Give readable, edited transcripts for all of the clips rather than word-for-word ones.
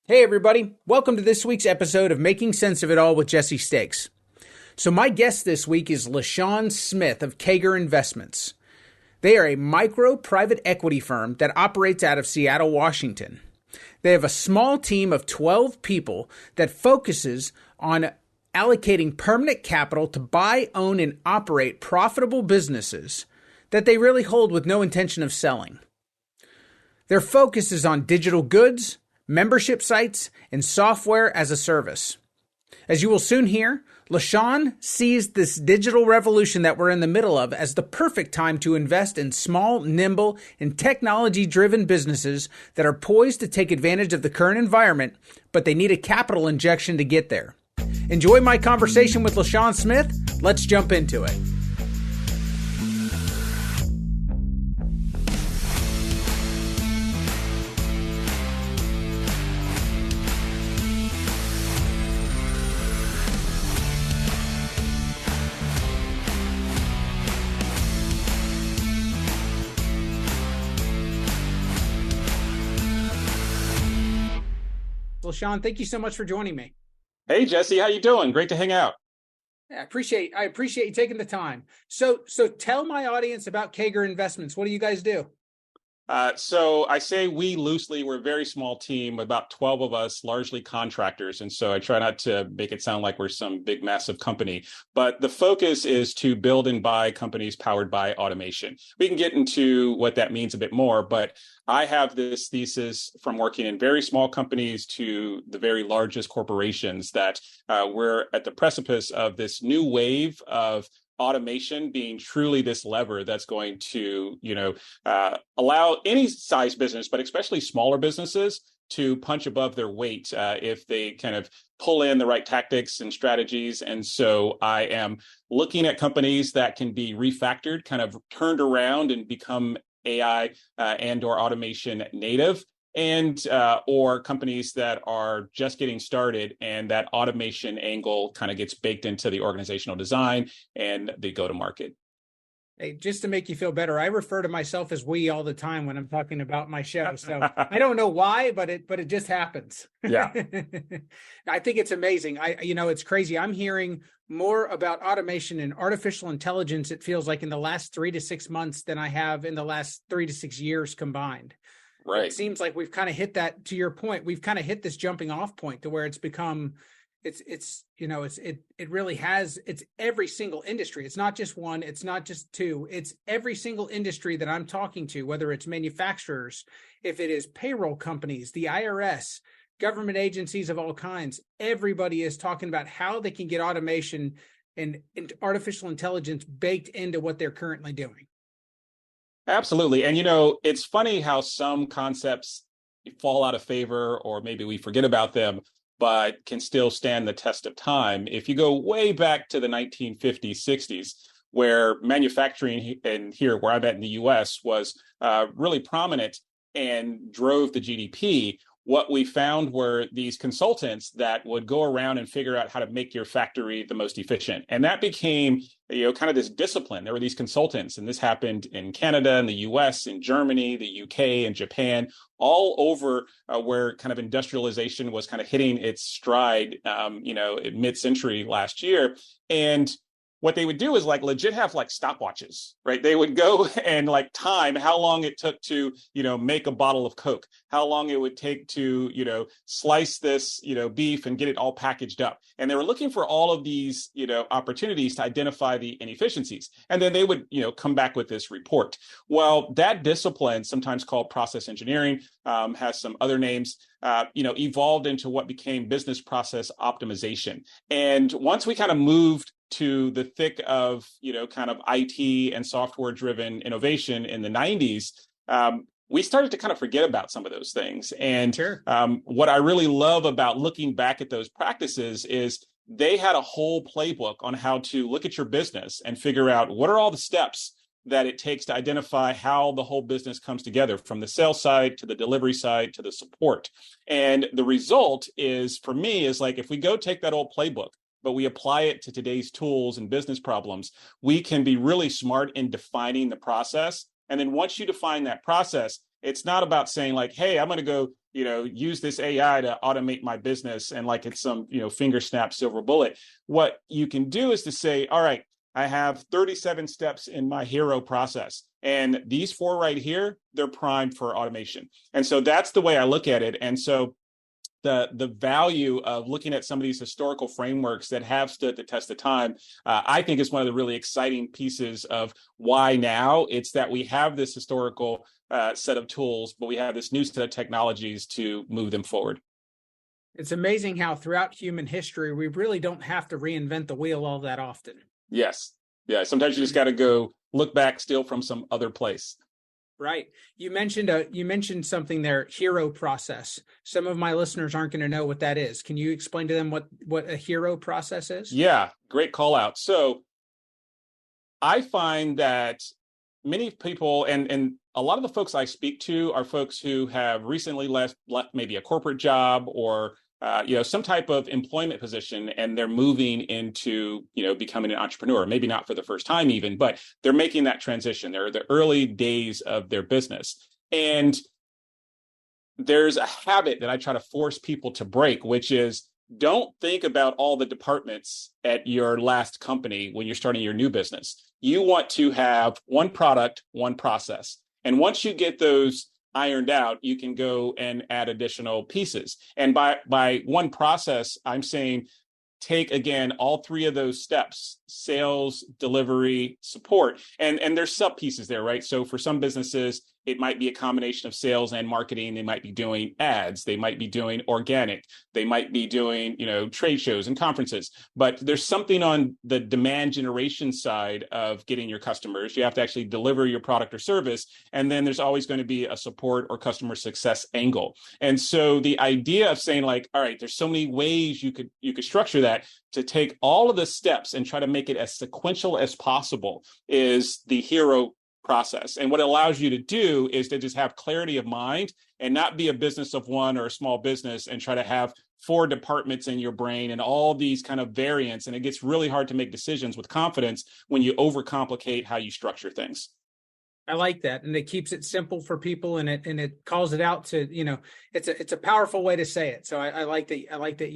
Hey everybody, welcome to this week's episode of Making Sense of It All with Jesse Stakes. So my guest this week is LaSean Smith of CAGR Investments. They are a micro private equity firm that operates out of Seattle, Washington. They have a small team of 12 people that focuses on allocating permanent capital to buy, own, and operate profitable businesses that they really hold with no intention of selling. Their focus is on digital goods, membership sites, and software as a service. As you will soon hear, LaSean sees this digital revolution that we're in the middle of as the perfect time to invest in small, nimble, and technology-driven businesses that are poised to take advantage of the current environment, but they need a capital injection to get there. Enjoy my conversation with LaSean Smith. Let's jump into it. LaSean, thank you so much for joining me. Hey, Jesse, how you doing? Great to hang out. I appreciate you taking the time. So tell my audience about CAGR Investments. What do you guys do? So I say we loosely, we're a very small team, about 12 of us, largely contractors. And so I try not to make it sound like we're some big, massive company. But the focus is to build and buy companies powered by automation. We can get into what that means a bit more, but I have this thesis from working in very small companies to the very largest corporations that we're at the precipice of this new wave of automation being truly this lever that's going to, allow any size business, but especially smaller businesses, to punch above their weight if they kind of pull in the right tactics and strategies. And so I am looking at companies that can be refactored, kind of turned around and become AI and or automation native, and or companies that are just getting started and that automation angle kind of gets baked into the organizational design and the go-to-market. Hey, just to make you feel better, I refer to myself as we all the time when I'm talking about my show. So I don't know why, but it just happens. Yeah. I think it's amazing. It's crazy. I'm hearing more about automation and artificial intelligence, it feels like, in the last 3 to 6 months than I have in the last 3 to 6 years combined. Right. It seems like we've kind of hit that, to your point, we've kind of hit this jumping off point to where it's become, it really has, it's every single industry. It's not just one, it's not just two, it's every single industry that I'm talking to, whether it's manufacturers, if it is payroll companies, the IRS, government agencies of all kinds. Everybody is talking about how they can get automation and artificial intelligence baked into what they're currently doing. Absolutely. And, it's funny how some concepts fall out of favor, or maybe we forget about them, but can still stand the test of time. If you go way back to the 1950s, 60s, where manufacturing, and here where I'm at in the US, was really prominent and drove the GDP, what we found were these consultants that would go around and figure out how to make your factory the most efficient. And that became, kind of this discipline. There were these consultants, and this happened in Canada, in the US, in Germany, the UK, and Japan, all over where kind of industrialization was kind of hitting its stride, mid-century last year. And what they would do is legit have stopwatches, right? They would go and time how long it took to, make a bottle of Coke, how long it would take to, slice this, beef and get it all packaged up. And they were looking for all of these, opportunities to identify the inefficiencies. And then they would, come back with this report. Well, that discipline, sometimes called process engineering, has some other names, evolved into what became business process optimization. And once we kind of moved to the thick of, kind of IT and software driven innovation in the 90s, we started to kind of forget about some of those things. And Sure. What I really love about looking back at those practices is they had a whole playbook on how to look at your business and figure out what are all the steps that it takes to identify how the whole business comes together, from the sales side to the delivery side to the support. And the result is, for me, is if we go take that old playbook, but we apply it to today's tools and business problems, we can be really smart in defining the process. And then once you define that process, it's not about saying hey, I'm going to go use this AI to automate my business and like it's some, finger snap silver bullet. What you can do is to say, all right, I have 37 steps in my hero process. And these 4 right here, they're primed for automation. And so that's the way I look at it. And so the value of looking at some of these historical frameworks that have stood the test of time, I think is one of the really exciting pieces of why now. It's that we have this historical set of tools, but we have this new set of technologies to move them forward. It's amazing how throughout human history, we really don't have to reinvent the wheel all that often. Yes. Yeah. Sometimes you just got to go look back, steal from some other place. Right. You mentioned something there, hero process. Some of my listeners aren't going to know what that is. Can you explain to them what a hero process is? Yeah, great call out. So I find that many people and a lot of the folks I speak to are folks who have recently left maybe a corporate job or some type of employment position, and they're moving into, becoming an entrepreneur, maybe not for the first time even, but they're making that transition. They're the early days of their business. And there's a habit that I try to force people to break, which is don't think about all the departments at your last company when you're starting your new business. You want to have one product, one process. And once you get those ironed out, you can go and add additional pieces. And by one process, I'm saying take, again, all 3 of those steps: sales, delivery, support. And there's sub pieces there, right? So for some businesses, it might be a combination of sales and marketing. They might be doing ads. They might be doing organic. They might be doing, trade shows and conferences. But there's something on the demand generation side of getting your customers. You have to actually deliver your product or service. And then there's always going to be a support or customer success angle. And so the idea of saying like, all right, there's so many ways you could structure that to take all of the steps and try to make it as sequential as possible is the hero process. And what it allows you to do is to just have clarity of mind and not be a business of one or a small business and try to have 4 departments in your brain and all these kind of variants. And it gets really hard to make decisions with confidence when you overcomplicate how you structure things. I like that. And it keeps it simple for people, and it calls it out to, it's a powerful way to say it. So I like that. I like that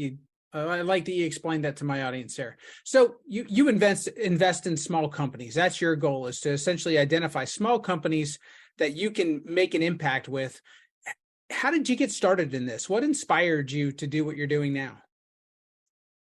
you explained that to my audience there. So you invest in small companies. That's your goal, is to essentially identify small companies that you can make an impact with. How did you get started in this? What inspired you to do what you're doing now?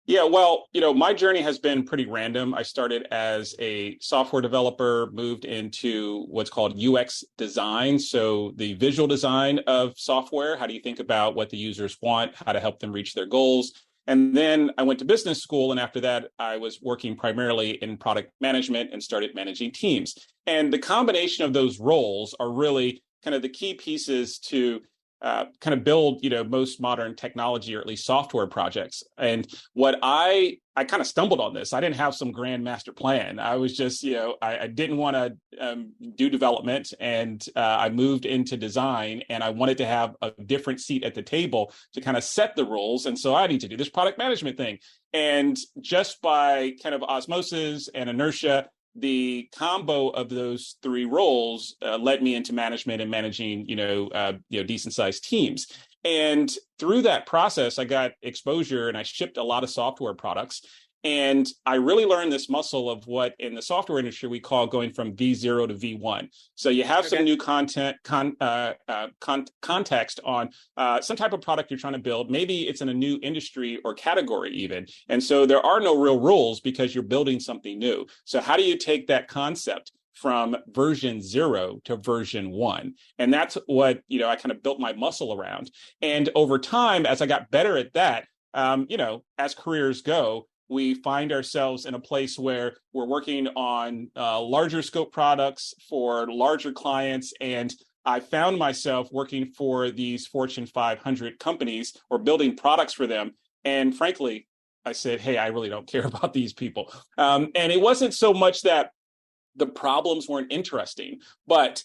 Yeah, well, my journey has been pretty random. I started as a software developer, moved into what's called UX design. So the visual design of software. How do you think about what the users want, how to help them reach their goals? And then I went to business school. And after that, I was working primarily in product management and started managing teams. And the combination of those roles are really kind of the key pieces to kind of build, most modern technology, or at least software projects. And what I kind of stumbled on this. I didn't have some grand master plan. I was just, I didn't want to do development, and I moved into design, and I wanted to have a different seat at the table to kind of set the rules. And so I need to do this product management thing. And just by kind of osmosis and inertia, the combo of those 3 roles led me into management and managing, decent sized teams. And through that process, I got exposure and I shipped a lot of software products. And I really learned this muscle of what in the software industry we call going from V0 to V1. So you have some new context on some type of product you're trying to build. Maybe it's in a new industry or category even. And so there are no real rules because you're building something new. So how do you take that concept from version 0 to version 1? And that's what, I kind of built my muscle around. And over time, as I got better at that, as careers go, we find ourselves in a place where we're working on larger scope products for larger clients. And I found myself working for these Fortune 500 companies or building products for them. And frankly, I said, hey, I really don't care about these people. And it wasn't so much that the problems weren't interesting, but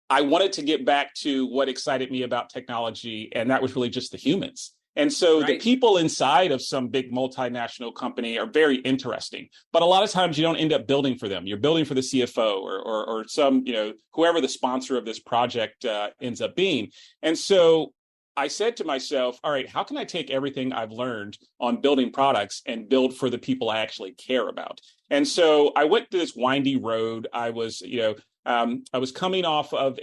I wanted to get back to what excited me about technology. And that was really just the humans. And so the people inside of some big multinational company are very interesting, but a lot of times you don't end up building for them. You're building for the CFO or some, whoever the sponsor of this project ends up being. And so I said to myself, all right, how can I take everything I've learned on building products and build for the people I actually care about? And so I went to this windy road. I was coming off of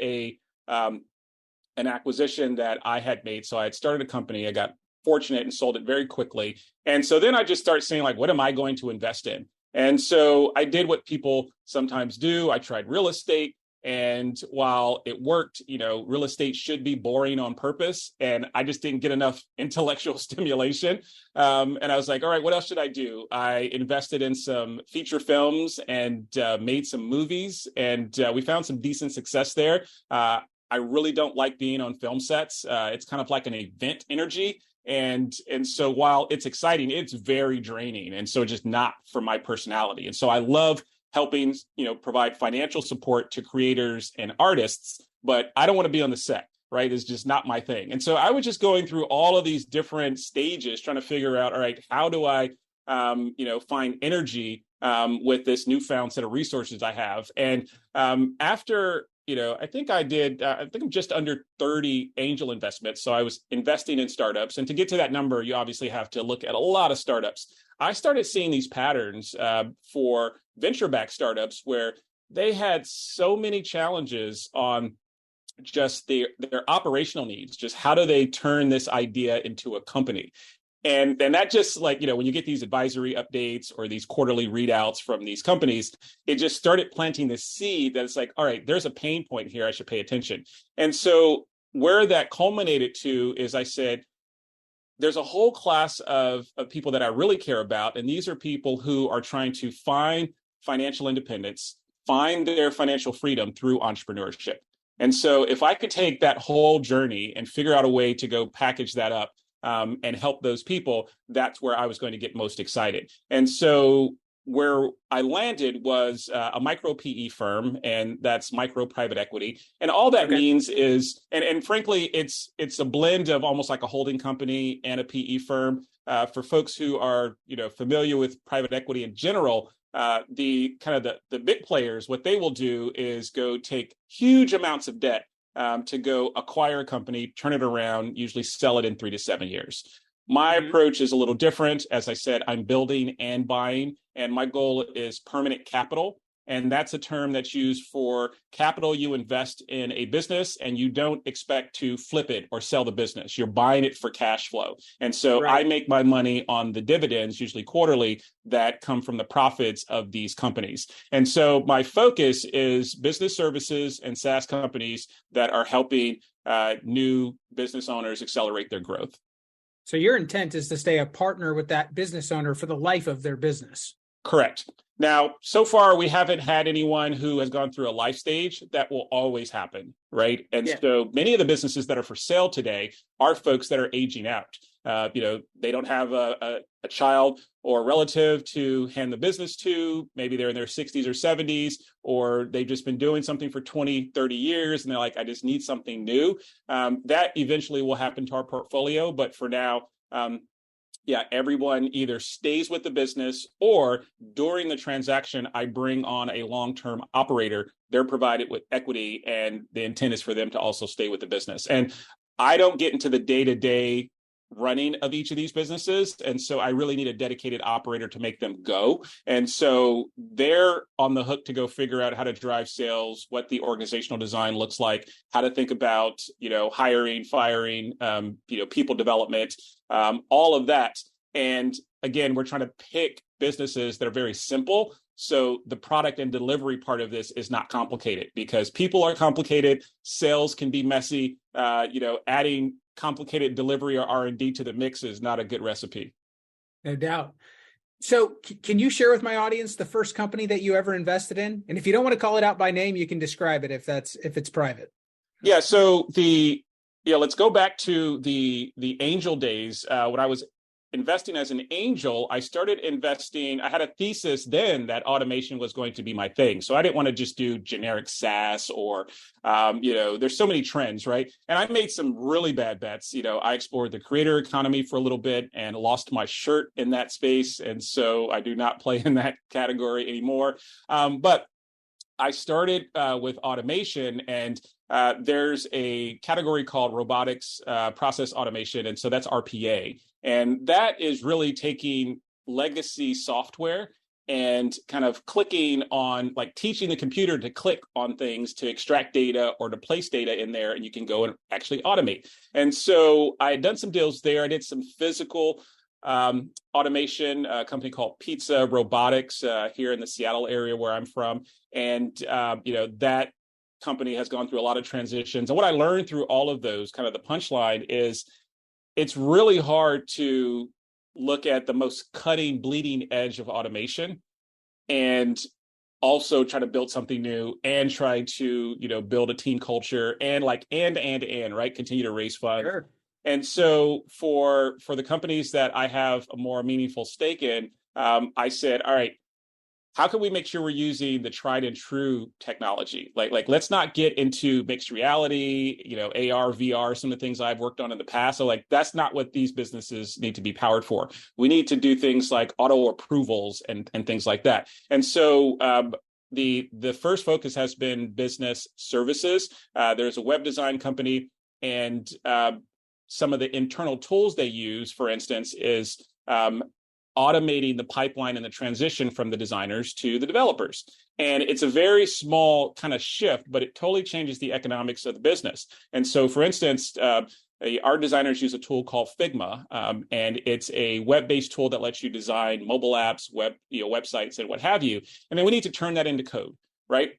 um, an acquisition that I had made. So I had started a company. I got fortunate and sold it very quickly. And so then I just started saying, like, what am I going to invest in? And so I did what people sometimes do. I tried real estate. And while it worked, real estate should be boring on purpose. And I just didn't get enough intellectual stimulation. And I was like, all right, what else should I do? I invested in some feature films and made some movies. And we found some decent success there. I really don't like being on film sets. It's kind of like an event energy. And so while it's exciting, it's very draining. And so just not for my personality. And so I love helping, provide financial support to creators and artists, but I don't want to be on the set, right? It's just not my thing. And so I was just going through all of these different stages, trying to figure out, all right, how do I, find energy with this newfound set of resources I have? And after I think I'm just under 30 angel investments. So I was investing in startups. And to get to that number, you obviously have to look at a lot of startups. I started seeing these patterns for venture-backed startups where they had so many challenges on just their operational needs. Just how do they turn this idea into a company? And that just when you get these advisory updates or these quarterly readouts from these companies, it just started planting this seed that it's like, all right, there's a pain point here. I should pay attention. And so where that culminated to is I said, there's a whole class of people that I really care about. And these are people who are trying to find financial independence, find their financial freedom through entrepreneurship. And so if I could take that whole journey and figure out a way to go package that up, and help those people, that's where I was going to get most excited. And so where I landed was a micro PE firm, and that's micro private equity. And all that means is, and frankly, it's a blend of almost like a holding company and a PE firm. For folks who are familiar with private equity in general, the big players, what they will do is go take huge amounts of debt to go acquire a company, turn it around, usually sell it in 3 to 7 years. My approach is a little different. As I said, I'm building and buying, and my goal is permanent capital. And that's a term that's used for capital you invest in a business and you don't expect to flip it or sell the business. You're buying it for cash flow. And so I make my money on the dividends, usually quarterly, that come from the profits of these companies. And so my focus is business services and SaaS companies that are helping new business owners accelerate their growth. So your intent is to stay a partner with that business owner for the life of their business. Correct. Now, so far, we haven't had anyone who has gone through a life stage. That will always happen, right? And so many of the businesses that are for sale today are folks that are aging out. They don't have a child or a relative to hand the business to. Maybe they're in their 60s or 70s, or they've just been doing something for 20, 30 years, and they're like, I just need something new. That eventually will happen to our portfolio. But for now, everyone either stays with the business or during the transaction, I bring on a long-term operator. They're provided with equity, and the intent is for them to also stay with the business. And I don't get into the day-to-day running of each of these businesses. And so I really need a dedicated operator to make them go. And so they're on the hook to go figure out how to drive sales, what the organizational design looks like, how to think about, hiring, firing, people development, all of that. And again, we're trying to pick businesses that are very simple. So the product and delivery part of this is not complicated, because people are complicated. Sales can be messy. Adding complicated delivery or R&D to the mix is not a good recipe. No doubt. So can you share with my audience the first company that you ever invested in? And if you don't want to call it out by name, you can describe it if it's private. Yeah. So let's go back to the angel days. When I was investing as an angel, I started investing. I had a thesis then that automation was going to be my thing. So I didn't want to just do generic SaaS or, there's so many trends, right? And I made some really bad bets. I explored the creator economy for a little bit and lost my shirt in that space. And so I do not play in that category anymore. But I started with automation, and there's a category called robotics process automation. And so that's RPA. And that is really taking legacy software and kind of clicking on, like teaching the computer to click on things to extract data or to place data in there, and you can go and actually automate. And so I had done some deals there. I did some physical automation, a company called Pizza Robotics here in the Seattle area where I'm from. And, that company has gone through a lot of transitions. And what I learned through all of those, kind of the punchline is it's really hard to look at the most cutting, bleeding edge of automation and also try to build something new and try to, build a team culture and right, continue to raise funds. Sure. And so for the companies that I have a more meaningful stake in, I said, all right, how can we make sure we're using the tried and true technology? Like let's not get into mixed reality, AR, VR, some of the things I've worked on in the past. So that's not what these businesses need to be powered for. We need to do things like auto approvals and things like that. And so the first focus has been business services. There's a web design company, and some of the internal tools they use, for instance, is automating the pipeline and the transition from the designers to the developers. And it's a very small kind of shift, but it totally changes the economics of the business. And so, for instance, our designers use a tool called Figma, and it's a web-based tool that lets you design mobile apps, websites, and what have you. And then we need to turn that into code, right?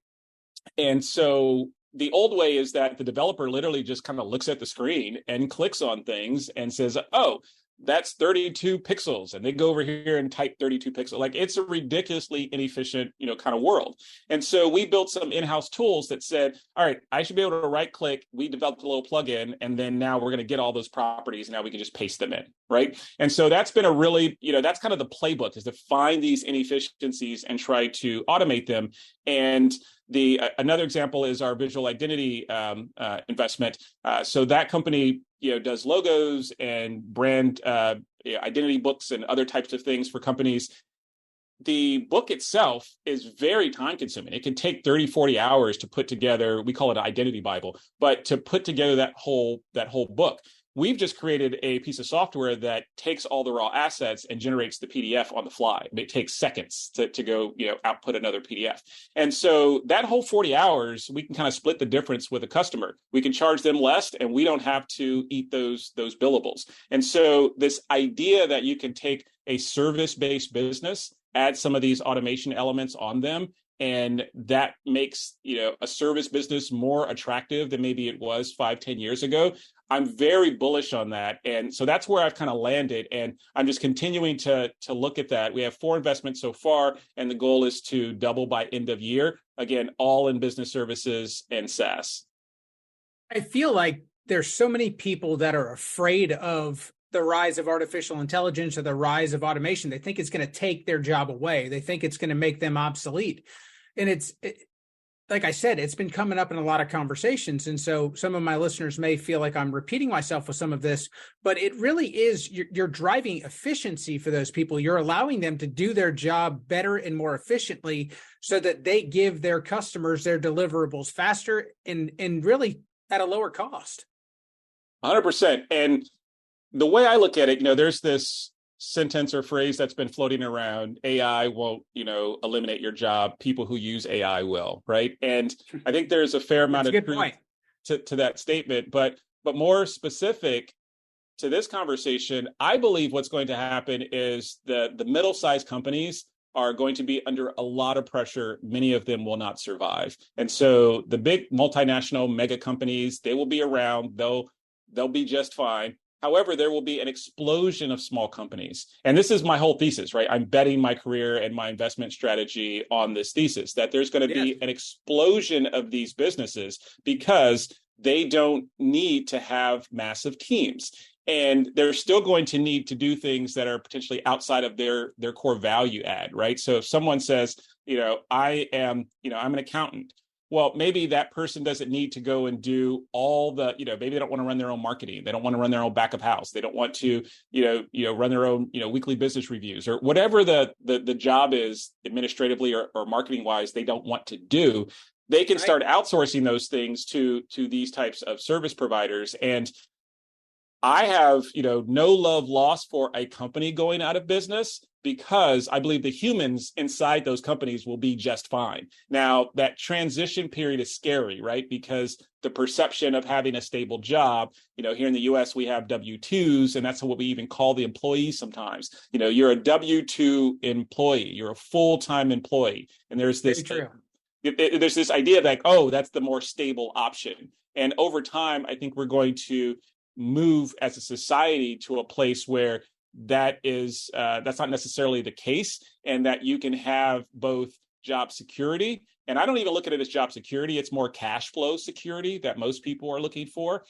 And so the old way is that the developer literally just kind of looks at the screen and clicks on things and says, oh, that's 32 pixels. And they go over here and type 32 pixels. Like, it's a ridiculously inefficient, kind of world. And so we built some in-house tools that said, all right, I should be able to right click. We developed a little plugin, and then now we're going to get all those properties. And now we can just paste them in. Right. And so that's been a really, that's kind of the playbook, is to find these inefficiencies and try to automate them. And another example is our visual identity investment. So that company, does logos and brand identity books and other types of things for companies. The book itself is very time consuming. It can take 30, 40 hours to put together. We call it an identity Bible, but to put together that whole book. We've just created a piece of software that takes all the raw assets and generates the PDF on the fly. It takes seconds to go, output another PDF. And so that whole 40 hours, we can kind of split the difference with a customer. We can charge them less, and we don't have to eat those billables. And so this idea that you can take a service-based business, add some of these automation elements on them, and that makes, a service business more attractive than maybe it was 5-10 years ago. I'm very bullish on that. And so that's where I've kind of landed. And I'm just continuing to look at that. We have 4 investments so far, and the goal is to double by end of year. Again, all in business services and SaaS. I feel like there's so many people that are afraid of the rise of artificial intelligence or the rise of automation. They think it's going to take their job away. They think it's going to make them obsolete. And like I said, it's been coming up in a lot of conversations. And so some of my listeners may feel like I'm repeating myself with some of this, but it really is, you're driving efficiency for those people. You're allowing them to do their job better and more efficiently so that they give their customers their deliverables faster and really at a lower cost. 100%. And the way I look at it, there's this sentence or phrase that's been floating around: AI won't, eliminate your job. People who use AI will, right? And I think there's a fair amount of truth to that statement. But more specific to this conversation, I believe what's going to happen is the middle-sized companies are going to be under a lot of pressure. Many of them will not survive. And so the big multinational mega companies, they will be around. They'll be just fine. However, there will be an explosion of small companies. And this is my whole thesis, right? I'm betting my career and my investment strategy on this thesis, that there's going to be an explosion of these businesses because they don't need to have massive teams. And they're still going to need to do things that are potentially outside of their core value add, right? So if someone says, I'm an accountant. Well, maybe that person doesn't need to go and do all the, maybe they don't want to run their own marketing. They don't want to run their own back of house. They don't want to, run their own, weekly business reviews, or whatever the job is administratively or marketing wise, they don't want to do. they can Right. start outsourcing those things to these types of service providers. And I have, no love lost for a company going out of business because I believe the humans inside those companies will be just fine. Now, that transition period is scary, right? Because the perception of having a stable job, here in the US, we have W-2s, and that's what we even call the employees sometimes. You're a W-2 employee, you're a full-time employee. And there's this, Very true. there's this idea that, oh, that's the more stable option. And over time, I think we're going to move as a society to a place where that's not necessarily the case, and that you can have both job security, and I don't even look at it as job security, it's more cash flow security that most people are looking for,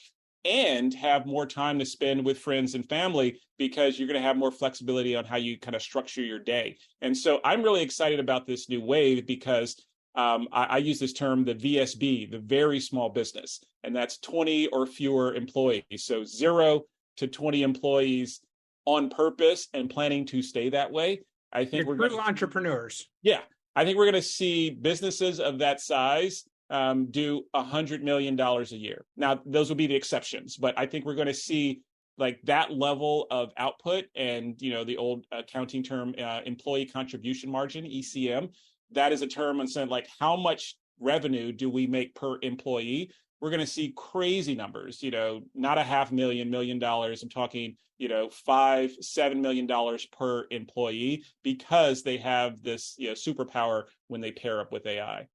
and have more time to spend with friends and family because you're going to have more flexibility on how you kind of structure your day. And so I'm really excited about this new wave because I use this term, the VSB, the very small business, and that's 20 or fewer employees. So 0 to 20 employees on purpose and planning to stay that way. I think You're true entrepreneurs. Yeah, I think we're going to see businesses of that size do $100 million a year. Now, those will be the exceptions, but I think we're going to see like that level of output, and the old accounting term, employee contribution margin, ECM. That is a term on saying like how much revenue do we make per employee. We're going to see crazy numbers, not $500,000, $1 million. I'm talking, $5-7 million per employee, because they have this superpower when they pair up with AI.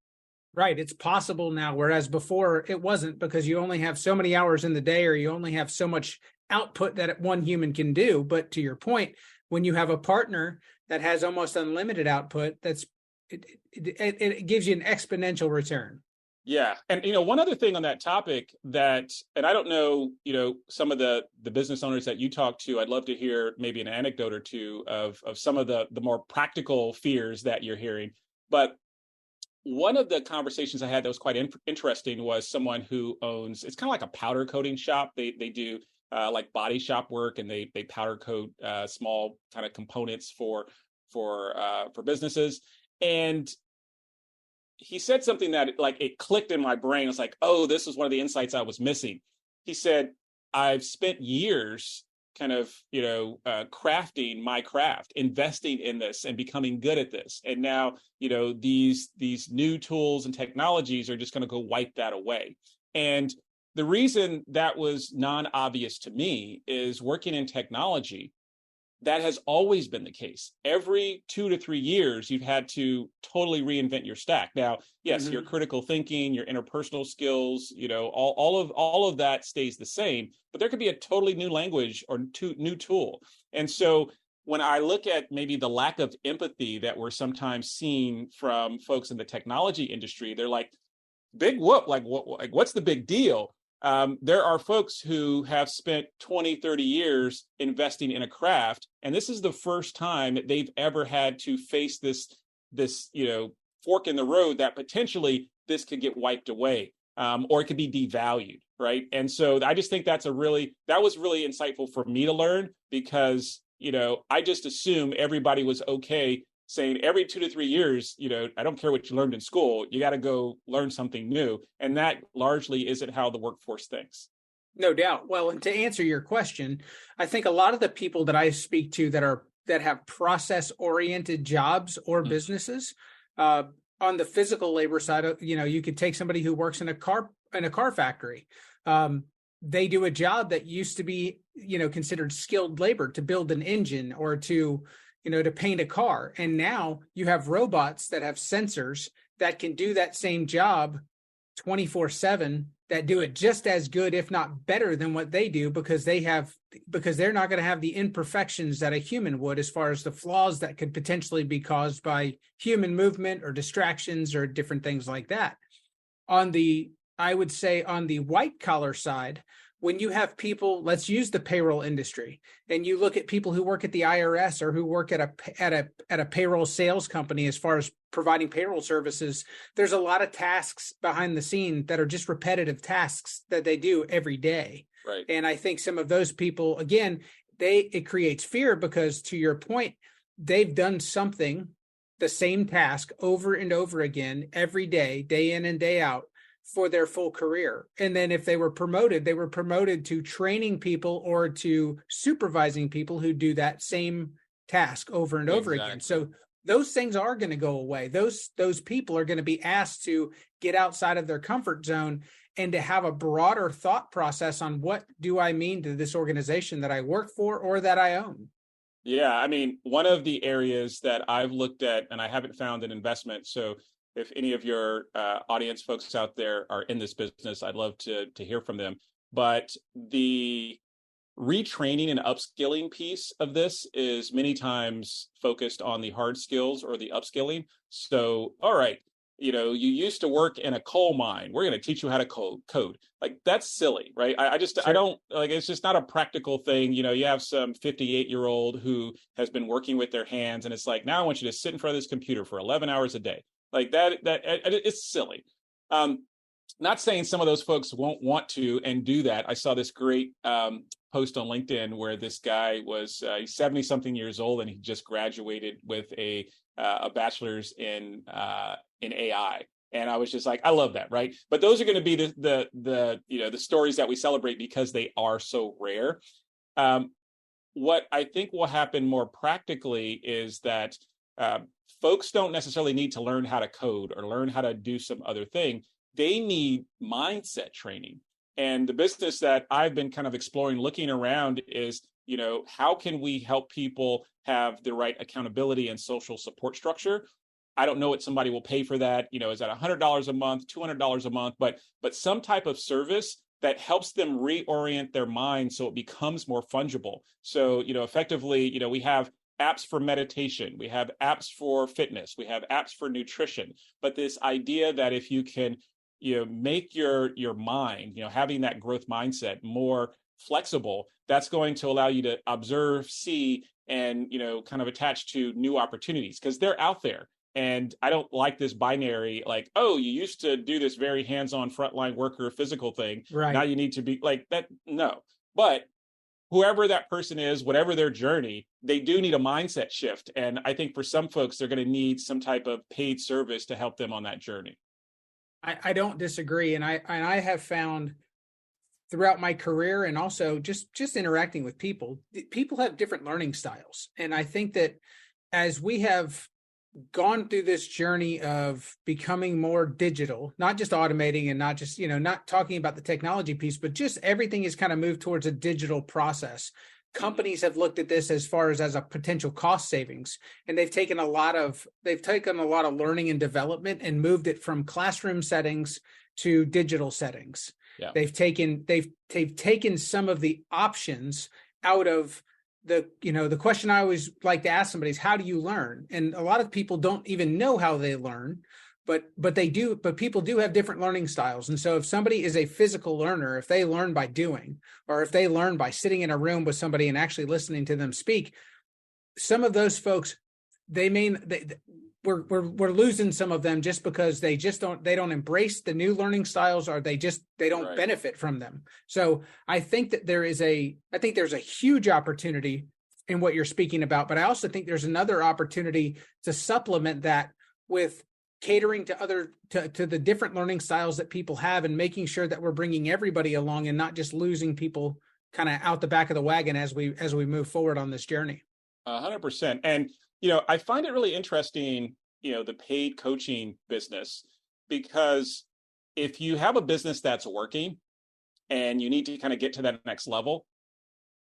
Right. It's possible now, whereas before it wasn't, because you only have so many hours in the day, or you only have so much output that one human can do. But to your point, when you have a partner that has almost unlimited output, it gives you an exponential return. Yeah. And, one other thing on that topic and I don't know, some of the business owners that you talk to, I'd love to hear maybe an anecdote or two of some of the more practical fears that you're hearing. But one of the conversations I had that was quite interesting was someone who owns, it's kind of like a powder coating shop. They do like body shop work, and they powder coat small kind of components for businesses. And he said something that like it clicked in my brain. It's like, oh, this was one of the insights I was missing. He said, I've spent years kind of, crafting my craft, investing in this and becoming good at this. And now, these new tools and technologies are just going to go wipe that away. And the reason that was non-obvious to me is working in technology, that has always been the case. Every 2 to 3 years, you've had to totally reinvent your stack. Now, yes, your critical thinking, your interpersonal skills, all of that stays the same, but there could be a totally new language or new tool. And so when I look at maybe the lack of empathy that we're sometimes seeing from folks in the technology industry, they're like, big whoop, like what's the big deal? There are folks who have spent 20, 30 years investing in a craft, and this is the first time that they've ever had to face this fork in the road that potentially this could get wiped away, or it could be devalued, right? And so I just think that was really insightful for me to learn, because I just assume everybody was okay saying every 2 to 3 years, I don't care what you learned in school, you got to go learn something new. And that largely isn't how the workforce thinks. No doubt. Well, and to answer your question, I think a lot of the people that I speak to that have process-oriented jobs or businesses, on the physical labor side, you could take somebody who works in a car factory. They do a job that used to be, considered skilled labor, to build an engine or to paint a car. And now you have robots that have sensors that can do that same job 24/7, that do it just as good, if not better than what they do, because they're not going to have the imperfections that a human would, as far as the flaws that could potentially be caused by human movement or distractions or different things like that. I would say on the white collar side, when you have people, let's use the payroll industry, and you look at people who work at the IRS or who work at a payroll sales company, as far as providing payroll services, there's a lot of tasks behind the scene that are just repetitive tasks that they do every day. Right. And I think some of those people, again, it creates fear, because to your point, they've done something the same task over and over again every day in and day out for their full career. And then if they were promoted to training people or to supervising people who do that same task over and over again. So those things are going to go away. Those people are going to be asked to get outside of their comfort zone and to have a broader thought process on what do I mean to this organization that I work for or that I own. Yeah, I mean, one of the areas that I've looked at, and I haven't found an investment. So if any of your audience folks out there are in this business, I'd love to hear from them. But the retraining and upskilling piece of this is many times focused on the hard skills or the upskilling. So, all right, you used to work in a coal mine. We're going to teach you how to code. Like, that's silly, right? I don't like, it's just not a practical thing. You have some 58-year-old who has been working with their hands, and it's like, now I want you to sit in front of this computer for 11 hours a day. Like that it's silly. Not saying some of those folks won't want to and do that. I saw this great post on LinkedIn where this guy was he's 70 something years old, and he just graduated with a bachelor's in AI. And I was just like, I love that, right? But those are going to be the stories that we celebrate because they are so rare. What I think will happen more practically is that folks don't necessarily need to learn how to code or learn how to do some other thing. They need mindset training. And the business that I've been kind of exploring, looking around, is, how can we help people have the right accountability and social support structure? I don't know what somebody will pay for that. Is that $100 a month, $200 a month, but some type of service that helps them reorient their mind so it becomes more fungible. So, effectively, we have apps for meditation, we have apps for fitness, we have apps for nutrition. But this idea that if you can, make your mind, having that growth mindset more flexible, that's going to allow you to observe, see, and, kind of attach to new opportunities because they're out there. And I don't like this binary, like, oh, you used to do this very hands-on frontline worker physical thing. Right. Now you need to be like that. No, but whoever that person is, whatever their journey, they do need a mindset shift. And I think for some folks, they're going to need some type of paid service to help them on that journey. I don't disagree. And I have found throughout my career and also just interacting with people have different learning styles. And I think that as we have gone through this journey of becoming more digital, not just automating and not just, not talking about the technology piece, but just everything has kind of moved towards a digital process. Companies have looked at this as far as a potential cost savings, and they've taken a lot of learning and development and moved it from classroom settings to digital settings. Yeah. They've taken some of the options out of the question I always like to ask somebody is, how do you learn? And a lot of people don't even know how they learn, but they do. But people do have different learning styles. And so if somebody is a physical learner, if they learn by doing, or if they learn by sitting in a room with somebody and actually listening to them speak, some of those folks, we're losing some of them just because they don't embrace the new learning styles, or they don't benefit from them. So I think that there's a huge opportunity in what you're speaking about, but I also think there's another opportunity to supplement that with catering to the different learning styles that people have, and making sure that we're bringing everybody along and not just losing people kind of out the back of the wagon as we move forward on this journey. 100%. And I find it really interesting, the paid coaching business, because if you have a business that's working and you need to kind of get to that next level,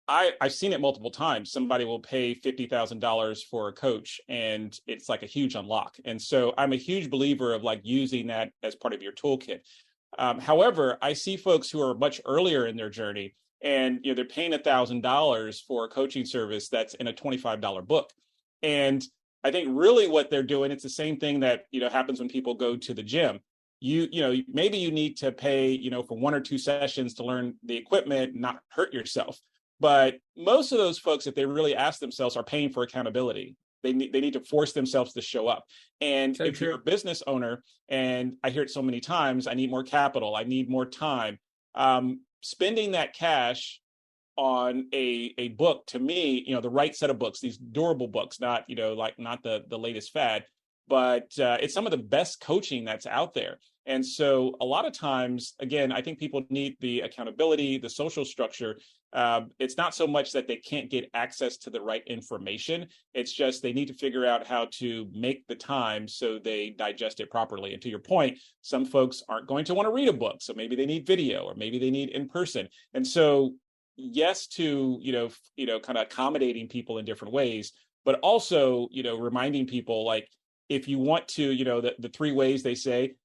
I've seen it multiple times. Somebody will pay $50,000 for a coach, and it's like a huge unlock. And so I'm a huge believer of like using that as part of your toolkit. However, I see folks who are much earlier in their journey, and they're paying $1,000 for a coaching service that's in a $25 book. And I think really what they're doing, it's the same thing that happens when people go to the gym. Maybe you need to pay for 1 or 2 sessions to learn the equipment, not hurt yourself. But most of those folks, if they really ask themselves, are paying for accountability. They need to force themselves to show up. And so if you're a business owner, and I hear it so many times, I need more capital, I need more time. Spending that cash on a book, to me, the right set of books, these durable books, not not the latest fad, but it's some of the best coaching that's out there. And so a lot of times, again, I think people need the accountability, the social structure. It's not so much that they can't get access to the right information. It's just they need to figure out how to make the time so they digest it properly. And to your point, some folks aren't going to want to read a book. So maybe they need video, or maybe they need in person. And so yes to, kind of accommodating people in different ways, but also, reminding people, like, if you want to, the three ways they say,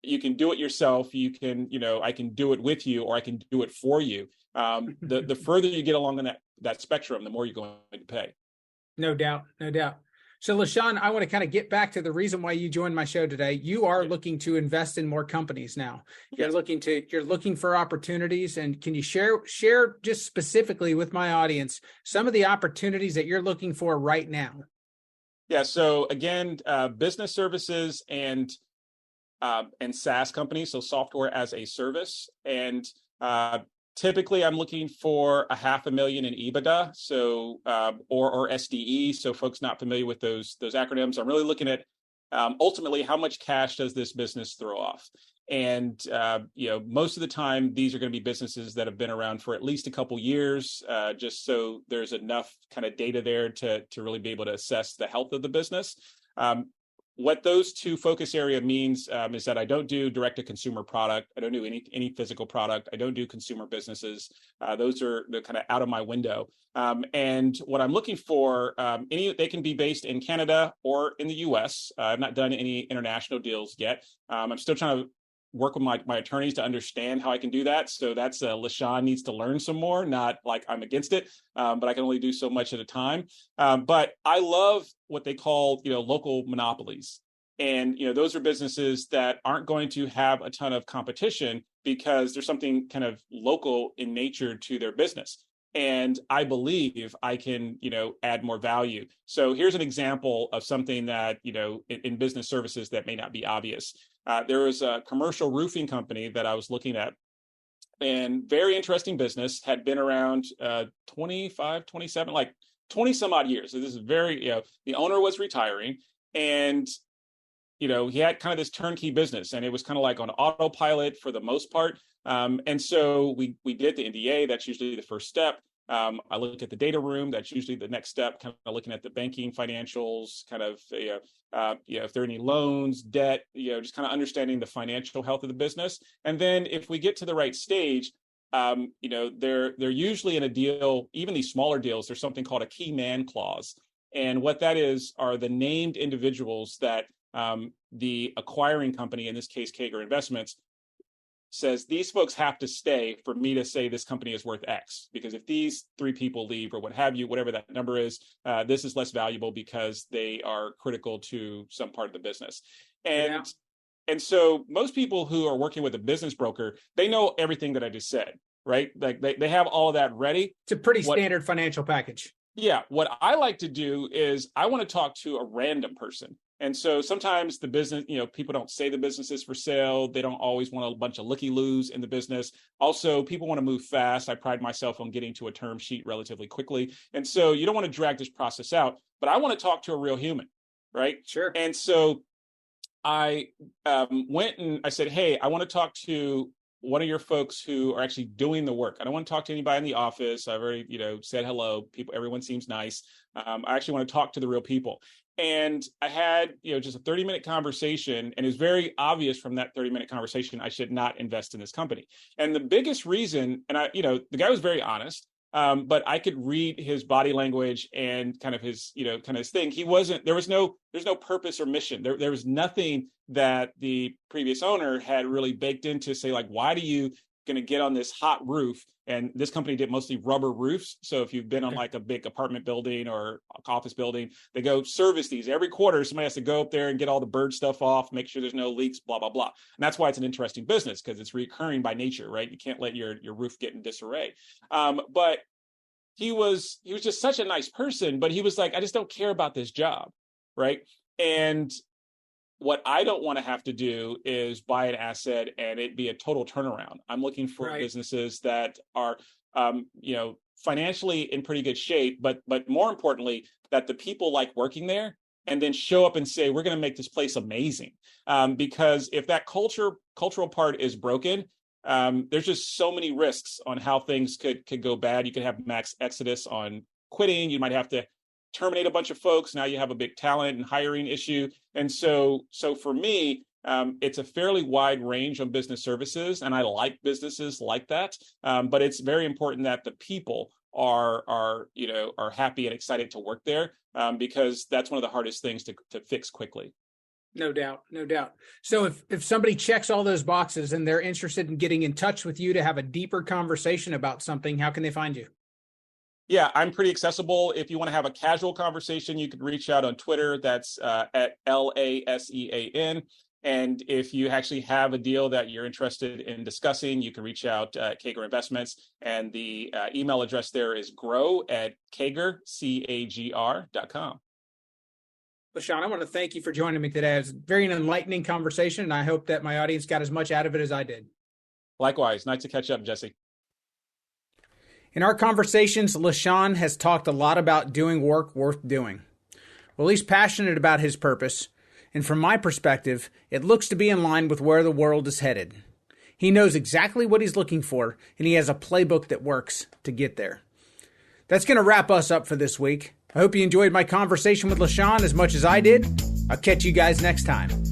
you can do it yourself, you can, I can do it with you, or I can do it for you. The further you get along in that spectrum, the more you're going to pay. No doubt. No doubt. So LaSean, I want to kind of get back to the reason why you joined my show today. You are looking to invest in more companies now. You're looking for opportunities. And can you share just specifically with my audience some of the opportunities that you're looking for right now? Yeah. So again, business services and SaaS companies, so software as a service. And typically, I'm looking for $500,000 in EBITDA, so or SDE. So folks not familiar with those acronyms, I'm really looking at ultimately how much cash does this business throw off. And most of the time, these are going to be businesses that have been around for at least a couple years, just so there's enough kind of data there to really be able to assess the health of the business. What those two focus area means is that I don't do direct-to-consumer product. I don't do any physical product. I don't do consumer businesses. They're kind of out of my window. And what I'm looking for, they can be based in Canada or in the U.S. I've not done any international deals yet. I'm still trying to work with my attorneys to understand how I can do that. So that's LaSean needs to learn some more, not like I'm against it, but I can only do so much at a time. But I love what they call, local monopolies. And, those are businesses that aren't going to have a ton of competition because there's something kind of local in nature to their business. And I believe I can, add more value. So here's an example of something that, in business services that may not be obvious. There was a commercial roofing company that I was looking at, and very interesting business, had been around 25, 27, like 20 some odd years. So this is very, the owner was retiring, and he had kind of this turnkey business, and it was kind of like on autopilot for the most part. And so we did the NDA. That's usually the first step. I look at the data room. That's usually the next step, kind of looking at the banking financials, kind of, if there are any loans, debt, just kind of understanding the financial health of the business. And then if we get to the right stage, they're usually in a deal, even these smaller deals, there's something called a key man clause. And what that is are the named individuals that the acquiring company, in this case, CAGR Investments, says these folks have to stay for me to say this company is worth X. Because if these three people leave or what have you, whatever that number is, this is less valuable because they are critical to some part of the business. And so most people who are working with a business broker, they know everything that I just said, right? Like they have all of that ready. It's a pretty standard financial package. Yeah. What I like to do is I want to talk to a random person. And so sometimes the business, people don't say the business is for sale. They don't always want a bunch of looky-loos in the business. Also, people want to move fast. I pride myself on getting to a term sheet relatively quickly. And so you don't want to drag this process out, but I want to talk to a real human, right? Sure. And so I went and I said, hey, I want to talk to one of your folks who are actually doing the work. I don't want to talk to anybody in the office. I've already, said hello. Everyone seems nice. I actually want to talk to the real people. And I had, just a 30-minute conversation, and it was very obvious from that 30-minute conversation, I should not invest in this company. And the biggest reason, and the guy was very honest, but I could read his body language and kind of his, his thing. There's no purpose or mission. There was nothing that the previous owner had really baked into say, like, why do you going to get on this hot roof? And this company did mostly rubber roofs. So if you've been on like a big apartment building or office building, they go service these every quarter. Somebody has to go up there and get all the bird stuff off, make sure there's no leaks, blah, blah, blah. And that's why it's an interesting business, because it's recurring by nature, right? You can't let your roof get in disarray. But he was just such a nice person, but he was like, I just don't care about this job, right? And what I don't want to have to do is buy an asset and it be a total turnaround. I'm looking for businesses that are, financially in pretty good shape, but more importantly, that the people like working there and then show up and say, we're going to make this place amazing. Because if that cultural part is broken, there's just so many risks on how things could go bad. You could have max exodus on quitting. You might have to terminate a bunch of folks. Now you have a big talent and hiring issue. And so for me, it's a fairly wide range on business services, and I like businesses like that. But it's very important that the people are happy and excited to work there, because that's one of the hardest things to fix quickly. No doubt. No doubt. So if somebody checks all those boxes and they're interested in getting in touch with you to have a deeper conversation about something, how can they find you? Yeah, I'm pretty accessible. If you want to have a casual conversation, you could reach out on Twitter. That's at LaSean. And if you actually have a deal that you're interested in discussing, you can reach out at CAGR Investments. And the email address there is grow@CAGR.com. LaSean, I want to thank you for joining me today. It was a very enlightening conversation, and I hope that my audience got as much out of it as I did. Likewise. Nice to catch up, Jesse. In our conversations, LaSean has talked a lot about doing work worth doing. Well, he's passionate about his purpose, and from my perspective, it looks to be in line with where the world is headed. He knows exactly what he's looking for, and he has a playbook that works to get there. That's going to wrap us up for this week. I hope you enjoyed my conversation with LaSean as much as I did. I'll catch you guys next time.